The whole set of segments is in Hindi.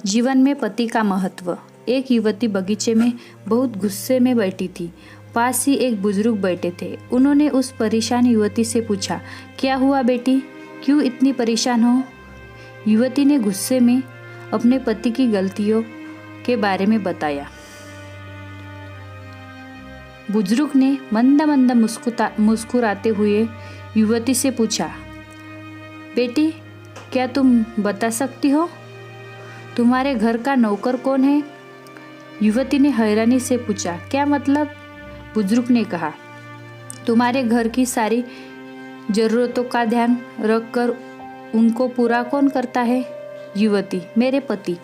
जीवन में पति का महत्व। एक युवती बगीचे में बहुत गुस्से में बैठी थी। पास ही एक बुजुर्ग बैठे थे। उन्होंने उस परेशान युवती से पूछा, क्या हुआ बेटी, क्यों इतनी परेशान हो? युवती ने गुस्से में अपने पति की गलतियों के बारे में बताया। बुजुर्ग ने मंद मंद मुस्कुराते हुए युवती से पूछा, बेटी क्या तुम बता सकती हो तुम्हारे घर का नौकर कौन है? युवती ने हैरानी से पूछा, क्या मतलब? बुजुर्ग ने कहा, तुम्हारे घर की सारी जरूरतों का ध्यान रखकर उनको पूरा कौन करता है? युवती, मेरे पति।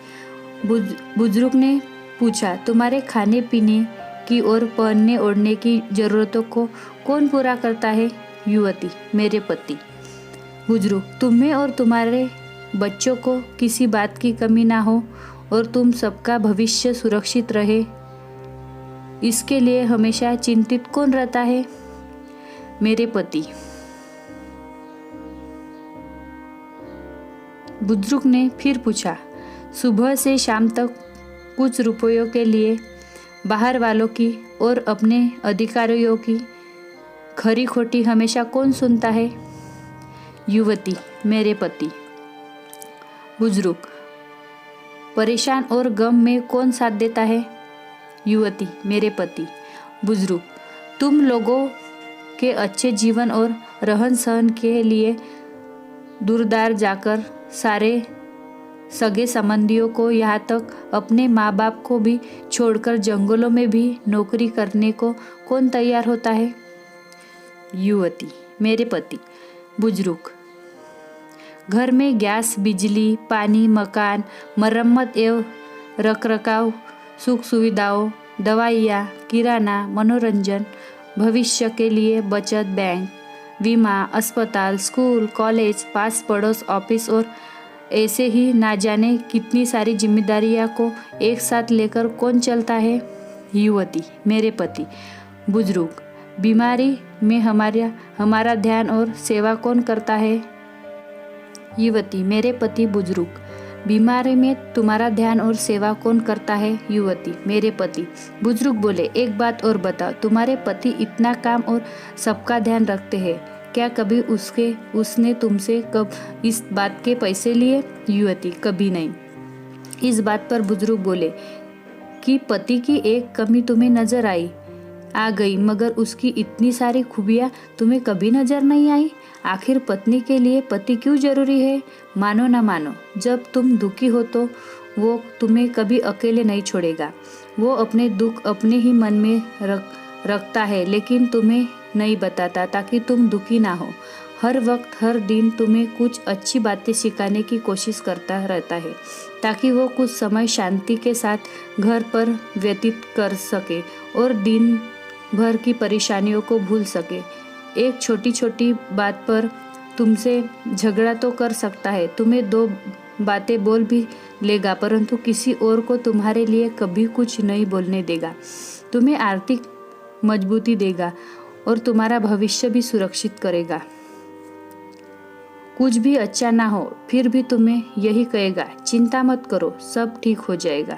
बुजुर्ग ने पूछा, तुम्हारे खाने पीने की और पहनने ओढ़ने की जरूरतों को कौन पूरा करता है? युवती, मेरे पति। बुजुर्ग, तुम्हें और तुम्हारे बच्चों को किसी बात की कमी ना हो और तुम सबका भविष्य सुरक्षित रहे, इसके लिए हमेशा चिंतित कौन रहता है? मेरे पति। बुजुर्ग ने फिर पूछा, सुबह से शाम तक कुछ रुपयों के लिए बाहर वालों की और अपने अधिकारियों की खरी खोटी हमेशा कौन सुनता है? युवती, मेरे पति। बुजुर्ग, परेशान और गम में कौन साथ देता है? युवती, मेरे पति। बुजुर्ग, तुम लोगों के अच्छे जीवन और रहन सहन के लिए दूरदार जाकर सारे सगे संबंधियों को, यहाँ तक अपने माँ बाप को भी छोड़कर जंगलों में भी नौकरी करने को कौन तैयार होता है? युवती, मेरे पति। बुजुर्ग, घर में गैस, बिजली, पानी, मकान, मरम्मत एवं रखरखाव, सुख सुविधाओं, दवाइयाँ, किराना, मनोरंजन, भविष्य के लिए बचत, बैंक, बीमा, अस्पताल, स्कूल, कॉलेज, पास पड़ोस, ऑफिस और ऐसे ही ना जाने कितनी सारी जिम्मेदारियां को एक साथ लेकर कौन चलता है? युवती, मेरे पति। बुजुर्ग, बीमारी में हमारा ध्यान और सेवा कौन करता है? युवती, मेरे पति। बुजुर्ग, बीमारी में तुम्हारा ध्यान और सेवा कौन करता है? युवती, मेरे पति। बुजुर्ग बोले, एक बात और बताओ, तुम्हारे पति इतना काम और सबका ध्यान रखते हैं, क्या कभी उसने तुमसे कब इस बात के पैसे लिए? युवती, कभी नहीं। इस बात पर बुजुर्ग बोले कि पति की एक कमी तुम्हें नजर आ गई, मगर उसकी इतनी सारी खूबियां तुम्हें कभी नजर नहीं आई। आखिर पत्नी के लिए पति क्यों जरूरी है? मानो ना मानो, जब तुम दुखी हो तो वो तुम्हें कभी अकेले नहीं छोड़ेगा। वो अपने दुख अपने ही मन में रखता है, लेकिन तुम्हें नहीं बताता ताकि तुम दुखी ना हो। हर वक्त हर दिन तुम्हें कुछ अच्छी बातें सिखाने की कोशिश करता रहता है ताकि वो कुछ समय शांति के साथ घर पर व्यतीत कर सके और दिन भर की परेशानियों को भूल सके। एक छोटी छोटी बात पर तुमसे झगड़ा तो कर सकता है, तुम्हें दो बातें बोल भी लेगा, परंतु किसी और को तुम्हारे लिए कभी कुछ नहीं बोलने देगा। तुम्हें आर्थिक मजबूती देगा और तुम्हारा भविष्य भी सुरक्षित करेगा। कुछ भी अच्छा ना हो फिर भी तुम्हें यही कहेगा, चिंता मत करो, सब ठीक हो जाएगा।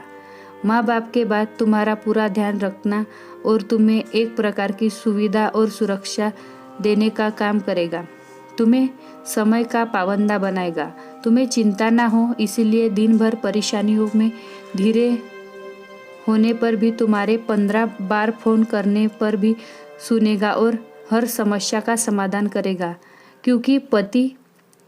माँ बाप के बाद तुम्हारा पूरा ध्यान रखना और तुम्हें एक प्रकार की सुविधा और सुरक्षा देने का काम करेगा। तुम्हें समय का पाबंदा बनाएगा। तुम्हें चिंता ना हो, इसीलिए दिन भर परेशानियों में धीरे होने पर भी तुम्हारे 15 बार फोन करने पर भी सुनेगा और हर समस्या का समाधान करेगा। क्योंकि पति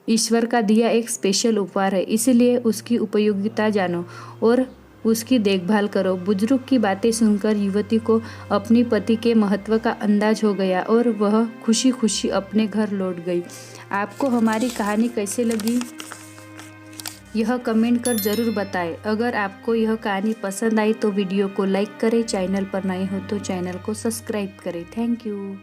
ईश्वर का दिया एक स्पेशल उपहार है, इसलिए उसकी उपयोगिता जानो और उसकी देखभाल करो। बुजुर्ग की बातें सुनकर युवती को अपनी पति के महत्व का अंदाज हो गया और वह खुशी खुशी अपने घर लौट गई। आपको हमारी कहानी कैसे लगी यह कमेंट कर ज़रूर बताएं। अगर आपको यह कहानी पसंद आई तो वीडियो को लाइक करें, चैनल पर नए हो तो चैनल को सब्सक्राइब करें। Thank you.